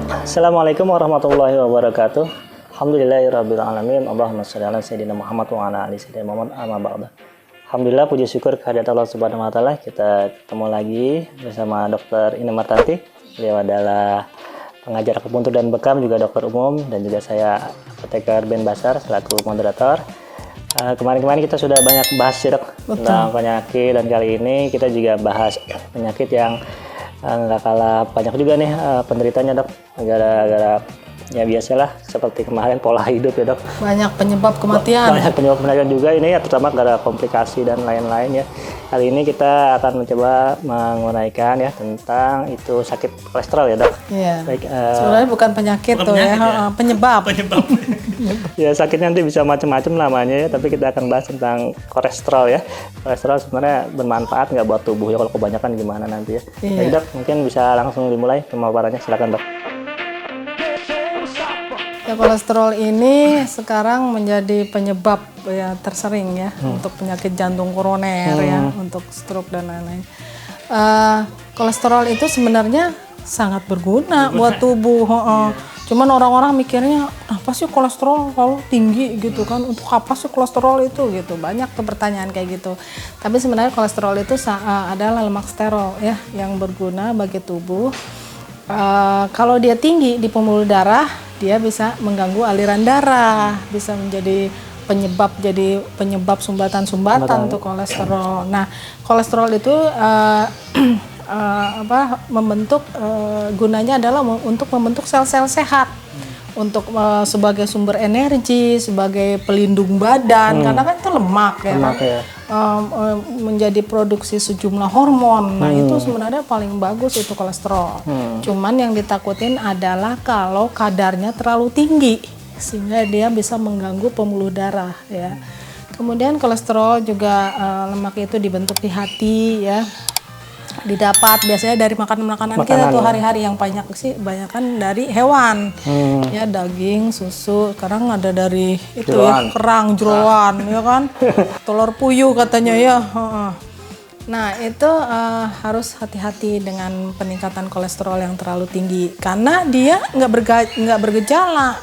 Assalamualaikum warahmatullahi wabarakatuh. Alhamdulillahirabbil alamin. Allahumma shalli ala sayyidina Muhammad wa ala ali sayyidina Muhammad amma ba'du. Alhamdulillah, puji syukur kehadirat Allah Subhanahu wa taala. Kita ketemu lagi bersama Dr. Ine Martanti. Beliau adalah pengajar akupuntur dan bekam, juga dokter umum, dan juga saya apoteker Ben Basar selaku moderator. Kemarin-kemarin kita sudah banyak bahas ya, Dok, tentang penyakit, dan kali ini kita juga bahas penyakit yang nggak kalah banyak juga nih penderitanya, Dok. Gara-gara ya biasalah seperti kemarin pola hidup ya, Dok. Banyak penyebab kematian. Banyak penyebab kematian juga ini ya, terutama gara komplikasi dan lain-lain ya. Kali ini kita akan mencoba menguraikan ya tentang itu sakit kolesterol ya, Dok. Iya. Baik, sebenarnya bukan penyakit tuh penyakit ya, penyebab. ya sakitnya nanti bisa macam-macam namanya ya, tapi kita akan bahas tentang kolesterol ya. Kolesterol sebenarnya bermanfaat nggak buat tubuh ya, kalau kebanyakan gimana nanti ya. Iya. Jadi, Dok, mungkin bisa langsung dimulai pemaparannya, silakan, Dok. Ya, kolesterol ini sekarang menjadi penyebab ya tersering ya untuk penyakit jantung koroner ya, untuk stroke dan lain-lain. Kolesterol itu sebenarnya sangat berguna buat tubuh. Cuman orang-orang mikirnya apa sih kolesterol kalau tinggi gitu kan? Untuk apa sih kolesterol itu gitu? Banyak tuh pertanyaan kayak gitu. Tapi sebenarnya kolesterol itu adalah lemak sterol ya yang berguna bagi tubuh. Kalau dia tinggi di pembuluh darah, dia bisa mengganggu aliran darah, bisa menjadi penyebab sumbatan-sumbatan untuk kolesterol. Nah, kolesterol itu membentuk gunanya adalah untuk membentuk sel-sel sehat, untuk sebagai sumber energi, sebagai pelindung badan, karena kan itu lemak ya. Menjadi produksi sejumlah hormon. Nah, itu sebenarnya paling bagus itu kolesterol. Cuman yang ditakutin adalah kalau kadarnya terlalu tinggi sehingga dia bisa mengganggu pembuluh darah ya. Kemudian kolesterol juga lemak itu dibentuk di hati ya. Didapat biasanya dari makanan kita tuh hari-hari, yang banyak sih banyakan dari hewan ya, daging, susu, sekarang ada dari itu ya, kerang, jeroan ya kan, telur puyuh katanya ya. Nah itu harus hati-hati dengan peningkatan kolesterol yang terlalu tinggi, karena dia nggak bergejala,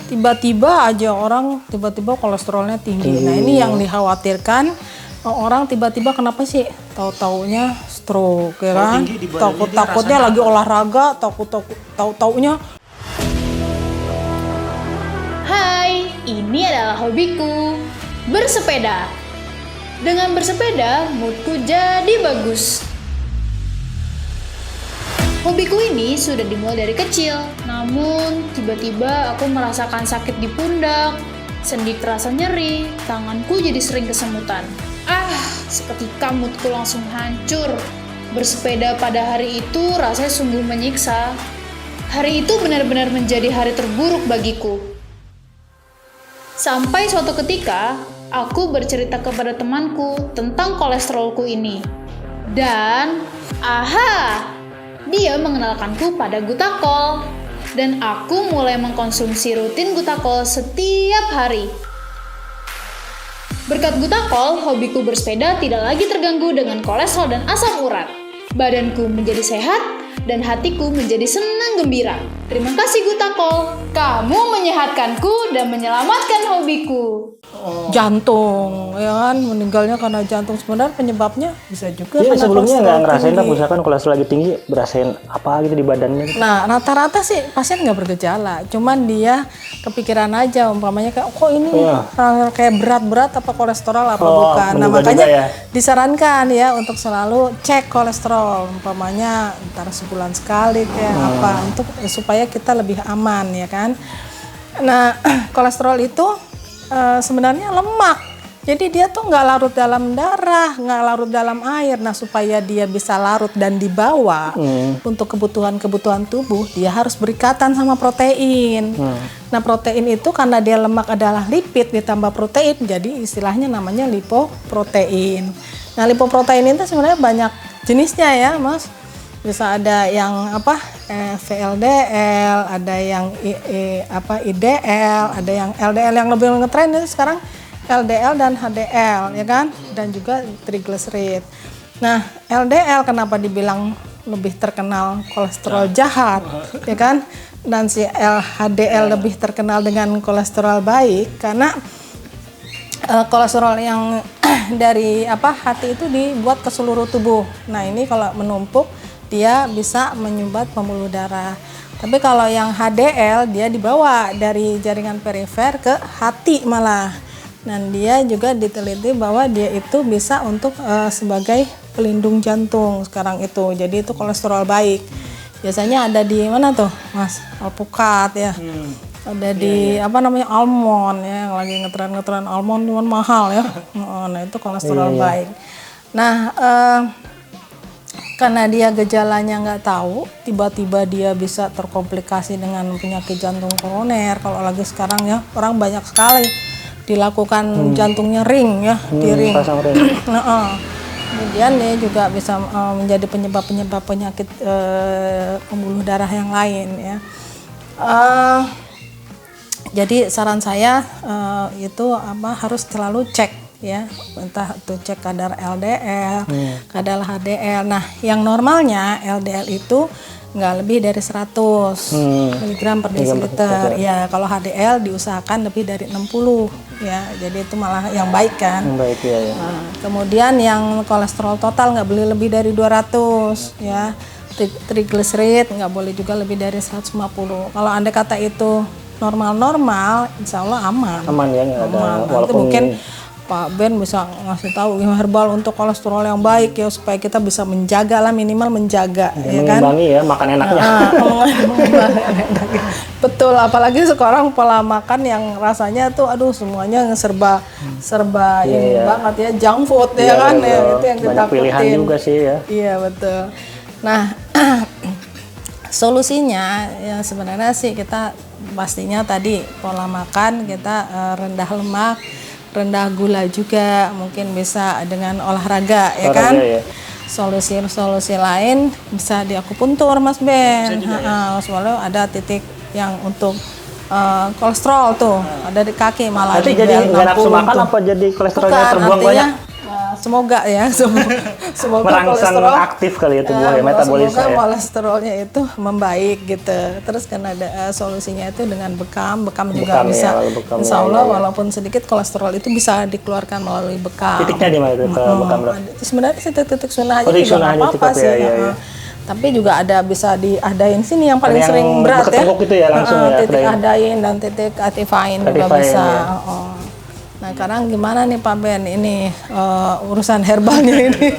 tiba-tiba aja orang tiba-tiba kolesterolnya tinggi. Nah ini yang dikhawatirkan, orang tiba-tiba kenapa sih tahu-taunya stroke ya kan, takutnya lagi olahraga, tahu-taunya. Hai, ini adalah hobiku, bersepeda. Dengan bersepeda, moodku jadi bagus. Hobiku ini sudah dimulai dari kecil, namun tiba-tiba aku merasakan sakit di pundak, sendi terasa nyeri, tanganku jadi sering kesemutan. Seketika moodku langsung hancur. Bersepeda pada hari itu rasanya sungguh menyiksa. Hari itu benar-benar menjadi hari terburuk bagiku. Sampai suatu ketika, aku bercerita kepada temanku tentang kolesterolku ini. Dan, dia mengenalkanku pada Gutacol. Dan aku mulai mengkonsumsi rutin Gutacol setiap hari. Berkat Gutacol, hobiku bersepeda tidak lagi terganggu dengan kolesterol dan asam urat. Badanku menjadi sehat dan hatiku menjadi senang gembira. Terima kasih Gutacol, kamu menyehatkanku dan menyelamatkan hobiku. Jantung, ya kan, meninggalnya karena jantung. Sebenarnya penyebabnya bisa juga Iya, karena sebelumnya nggak ngerasain, tinggi. misalkan kolesterol lagi tinggi, berasain apa gitu di badannya gitu. Nah, rata-rata sih pasien nggak bergejala, cuman dia kepikiran aja, umpamanya kayak, kok ini kayak berat-berat apa kolesterol apa bukan. Nah, makanya disarankan ya untuk selalu cek kolesterol, umpamanya antara sebulan sekali kayak apa, untuk supaya kita lebih aman ya kan. Nah, kolesterol itu sebenarnya lemak, jadi dia tuh nggak larut dalam darah, nggak larut dalam air. Nah, supaya dia bisa larut dan dibawa untuk kebutuhan tubuh, dia harus berikatan sama protein. Nah, protein itu karena dia lemak adalah lipid ditambah protein, jadi istilahnya namanya lipoprotein. Nah, lipoprotein itu sebenarnya banyak jenisnya ya, Mas. Bisa ada yang VLDL, ada yang IDL, ada yang LDL. Yang lebih ngetren itu sekarang LDL dan HDL ya kan, dan juga triglycerid. Nah, LDL kenapa dibilang lebih terkenal kolesterol jahat ya kan? dan si LHDL lebih terkenal dengan kolesterol baik karena kolesterol yang dari hati itu dibuat ke seluruh tubuh. Nah ini kalau menumpuk dia bisa menyumbat pembuluh darah. Tapi kalau yang HDL dia dibawa dari jaringan perifer ke hati malah. Dan dia juga diteliti bahwa dia itu bisa untuk sebagai pelindung jantung sekarang itu. Jadi itu kolesterol baik. Biasanya ada di mana tuh, Mas? Alpukat ya. Ada di almond ya, yang lagi ngetren almond cuman mahal ya. Nah itu kolesterol baik. Nah karena dia gejalanya nggak tahu, tiba-tiba dia bisa terkomplikasi dengan penyakit jantung koroner. Kalau lagi sekarang ya orang banyak sekali dilakukan jantungnya ring ya, di ring. Pasang ring. Kemudian dia juga bisa menjadi penyebab penyakit pembuluh darah yang lain ya. Jadi saran saya itu harus selalu cek ya, entah itu cek kadar LDL, kadar HDL. Nah, yang normalnya LDL itu nggak lebih dari 100 mg per desiliter. Ya, kalau HDL diusahakan lebih dari 60 ya. Jadi itu malah yang baik kan. Baik ya. Nah, kemudian yang kolesterol total nggak boleh lebih dari 200 ya. Triglycerid nggak boleh juga lebih dari 150. Kalau andai kata itu normal, insya Allah aman. Aman ya, nggak ada. Nanti mungkin Pak Ben bisa ngasih tahu herbal untuk kolesterol yang baik ya, supaya kita bisa menjaga lah, minimal menjaga ya kan. Mengimbangi ya, makan enaknya. Betul, apalagi sekarang pola makan yang rasanya tuh semuanya serba ini banget ya, junk food ya kan. Ya, itu yang kita banyak pilihan juga sih ya. Iya betul. Nah solusinya ya sebenarnya sih kita pastinya tadi pola makan kita rendah lemak, rendah gula juga, mungkin bisa dengan olahraga ya kan. Ya. Solusi lain bisa di akupuntur Mas Ben. Soalnya ada titik yang untuk kolesterol tuh, ada di kaki malah. Nanti jadi nggak nafsu makan apa jadi kolesterolnya terbuang banyak? Semoga ya, semoga merangsang kolesterol aktif kali ya tubuh ya, metabolisme semoga ya. kolesterolnya itu membaik gitu. Terus kan ada solusinya itu dengan bekam juga bisa. Insya Allah walaupun sedikit kolesterol itu bisa dikeluarkan melalui bekam. Titiknya di mana itu bekam? Sebenarnya titik sunnah aja juga nggak apa-apa sih. Ya. Tapi juga ada bisa diadain sini yang paling sering berat ya. Itu ya langsung ya. Titik adain dan titik atifain juga bisa. Ya. Nah sekarang gimana nih Pak Ben ini urusan herbalnya ini?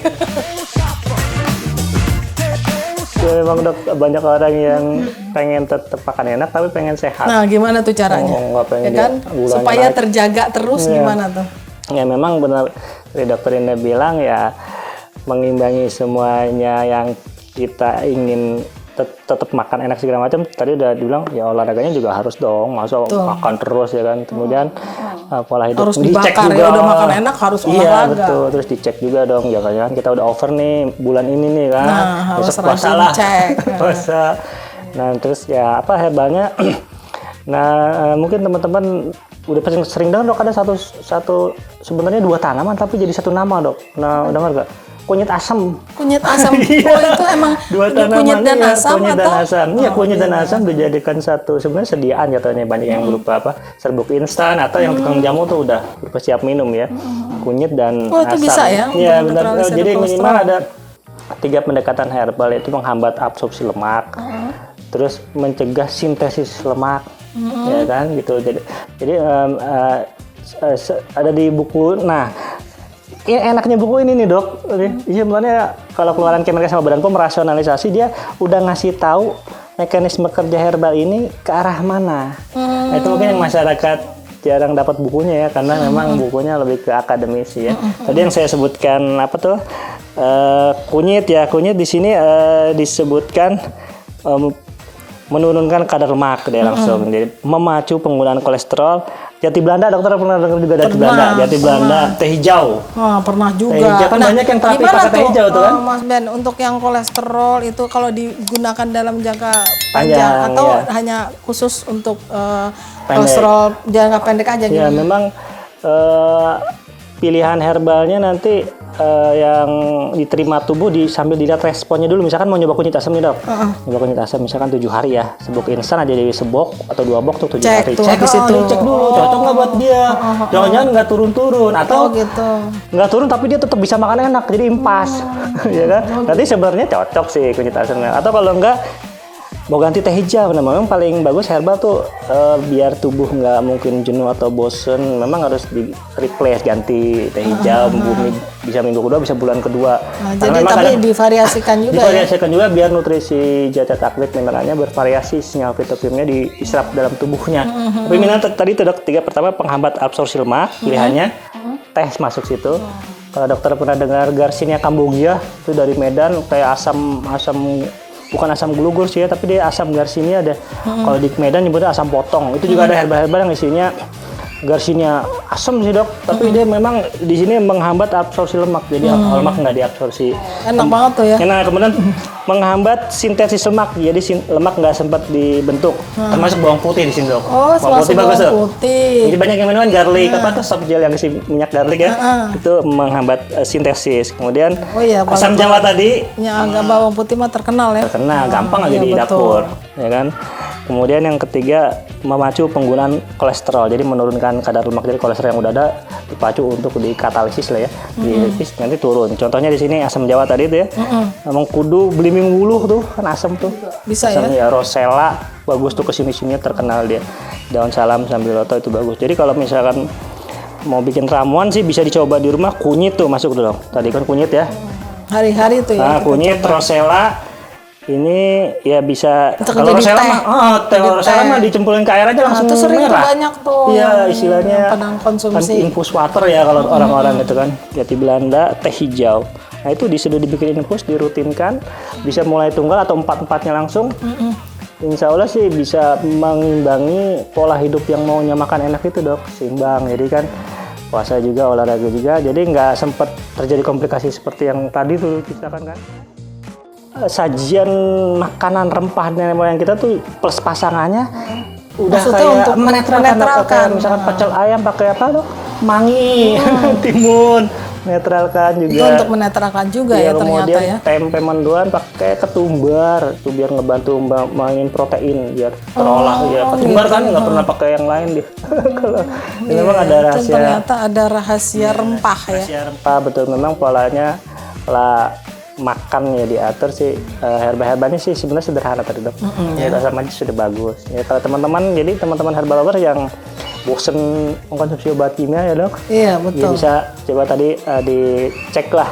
Ya, memang Dok, banyak orang yang pengen tetap makan enak tapi pengen sehat. Nah gimana tuh caranya? Ya kan? Supaya terjaga terus gimana tuh? Ya memang benar dari dokter Indah bilang ya, mengimbangi semuanya yang kita ingin tetap makan enak segala macam. Tadi udah dibilang ya olahraganya juga harus dong, masa makan terus ya kan. Kemudian pola hidup harus dicek dibakar juga. Ya, udah makan enak harus olahraga. Iya betul, terus dicek juga dong. Jangan kita udah over nih bulan ini nih kan. Harus puasa lah. Cek. Puasa. Nah terus ya apa herbalnya? Nah mungkin teman-teman udah sering dengar Dok, ada satu sebenarnya 2 tanaman tapi jadi 1 nama Dok. Nah dengar gak? Kunyit asam. Kunyit asam. Oh itu emang 2 tanaman kunyit dan asam kunyit atau? Dan asam. Iya, kunyit dan asam dijadikan satu sebenarnya sediaan katanya, banyak yang berupa serbuk instan atau yang tukang jamu tuh udah berupa siap minum ya. Kunyit dan asam. Itu bisa ya? Iya benar. Jadi minimal ada 3 pendekatan herbal, yaitu menghambat absorpsi lemak, terus mencegah sintesis lemak, ya kan gitu. Jadi ada di buku. Nah, enaknya buku ini nih Dok, sebenarnya kalau keluaran Kemenkes sama Badan POM merasionalisasi, dia udah ngasih tahu mekanisme kerja herbal ini ke arah mana. Nah, itu mungkin yang masyarakat jarang dapat bukunya ya, karena memang bukunya lebih ke akademisi ya. Tadi yang saya sebutkan apa tuh kunyit ya, kunyit di sini disebutkan menurunkan kadar lemak deh langsung, jadi memacu penggunaan kolesterol. Jati Belanda, dokter pernah dengar juga Jati Belanda? Jati Belanda, teh hijau. Pernah juga. Teh hijau kan banyak yang terapi pakai teh hijau tuh kan. Mas Ben, untuk yang kolesterol itu kalau digunakan dalam jangka panjang atau hanya khusus untuk kolesterol jangka pendek aja gitu? Ya memang pilihan herbalnya nanti yang diterima tubuh sambil dilihat responnya dulu. Misalkan mau nyoba kunyit asam nih dok, nyoba kunyit asam misalkan 7 hari ya, sebok instan aja jadi sebok atau 2 bok tuh 7 hari. Tuh, habis itu. Cek dulu cocok nggak buat dia. Jangan-jangan nggak turun-turun atau gitu. nggak turun tapi dia tetap bisa makan enak jadi impas, ya kan? Nanti sebenarnya cocok sih kunyit asamnya. Atau kalau enggak mau ganti teh hijau, nah memang paling bagus herbal tuh biar tubuh nggak mungkin jenuh atau bosen, memang harus di replace ganti teh hijau, bisa minggu kedua, bisa bulan kedua. Jadi tapi divariasikan juga divariasikan juga biar nutrisi Jatah Taklid mineralnya bervariasi, sinyal fitokimia diserap dalam tubuhnya. Tapi mineral tadi tuh dok, 3 pertama penghambat absorpsi lemak, pilihannya teh masuk situ. Kalau dokter pernah dengar Garcinia cambogia itu dari Medan, kayak asam bukan asam glugur sih ya, tapi dia asam Garcinia ada. Kalau di Medan nyebutnya asam potong. Itu juga ada herbal-herbal yang isinya Garcinia asam sih dok, tapi dia memang di sini menghambat absorpsi lemak, jadi lemak nggak diabsorpsi. Enak banget tuh ya. Enak, kemudian menghambat sintesis lemak, jadi lemak nggak sempat dibentuk. Termasuk bawang putih di sini dok. Oh, bawang putih bagus dok. Putih. Jadi banyak yang minum garlic, apa tuh sop gel yang isi minyak garlic ya, itu menghambat sintesis. Kemudian asam Jawa tadi. Ya agak bawang putih mah terkenal ya. Terkenal, gampang aja di dapur, ya kan. Kemudian yang ketiga, memacu penggunaan kolesterol, jadi menurunkan kadar lemak. Jadi kolesterol yang udah ada dipacu untuk dikatalisis lah ya, nanti turun. Contohnya di sini asam Jawa tadi itu ya, emang kudu beliming wuluh tuh kan asam tuh. Bisa asam, ya? Rosella bagus tuh kesini-sini terkenal dia. Daun salam sambiloto itu bagus. Jadi kalau misalkan mau bikin ramuan sih bisa dicoba di rumah. Kunyit tuh masuk tuh dong. Tadi kan kunyit ya. Hari-hari tuh ya. Nah, kunyit, Rosella. Ini ya bisa kalau Rosella mah, Rosella mah dicemplungin ke air aja langsung itu sering merah. Banyak tuh. Iya, istilahnya pedang konsumsi. Kan infus water ya kalau orang-orang itu kan. Jati Belanda teh hijau. Nah itu sudah dibikin infus, dirutinkan, bisa mulai tunggal atau 4-4-nya langsung. Insya Allah sih bisa mengimbangi pola hidup yang maunya makan enak itu dok, seimbang. Jadi kan puasa juga, olahraga juga, jadi nggak sempat terjadi komplikasi seperti yang tadi tuh misalkan kan. Sajian makanan rempah nenek moyang kita tuh plus pasangannya udah maksudnya kayak untuk menetralkan. Misalkan pecel ayam pakai apa tuh? Mangi, timun, netralkan juga. Itu untuk menetralkan juga ya ternyata ya. Tempe mendoan pakai ketumbar tuh biar ngebantu mainin protein biar terolah ya. Ketumbar kan nggak pernah pakai yang lain deh. Kalau memang ada rahasia. Ternyata ada rahasia rempah ya. Rahasia rempah betul, memang polanya makan ya diatur sih. Herbal-herbalnya sih sebenarnya sederhana tadi dok. Ya rasa aja sudah bagus. Ya kalau teman-teman herbal lover yang bosen mengkonsumsi obat kimia ya dok. Iya betul. Ya bisa coba tadi dicek lah.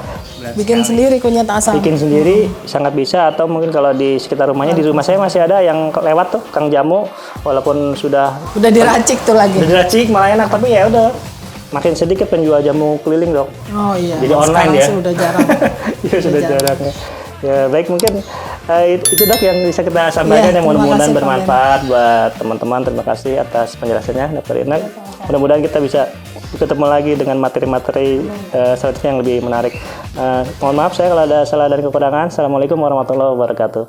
Bikin sendiri kunyit asam. Bikin sendiri sangat bisa, atau mungkin kalau di sekitar rumahnya, di rumah saya masih ada yang lewat tuh Kang Jamu, walaupun udah diracik tuh lagi. Udah diracik malah enak, tapi ya udah makin sedikit penjual jamu keliling dok. Oh iya. Jadi online ya. Sudah jarang. Ya sudah jarang ya. Ya baik, mungkin itu dok yang bisa kita sampaikan, yang mudah-mudahan bermanfaat buat teman-teman. Terima kasih atas penjelasannya Dr. Ina. Mudah-mudahan kita bisa ketemu lagi dengan materi-materi selanjutnya yang lebih menarik. Mohon maaf saya kalau ada salah dan kekurangan. Assalamualaikum warahmatullahi wabarakatuh.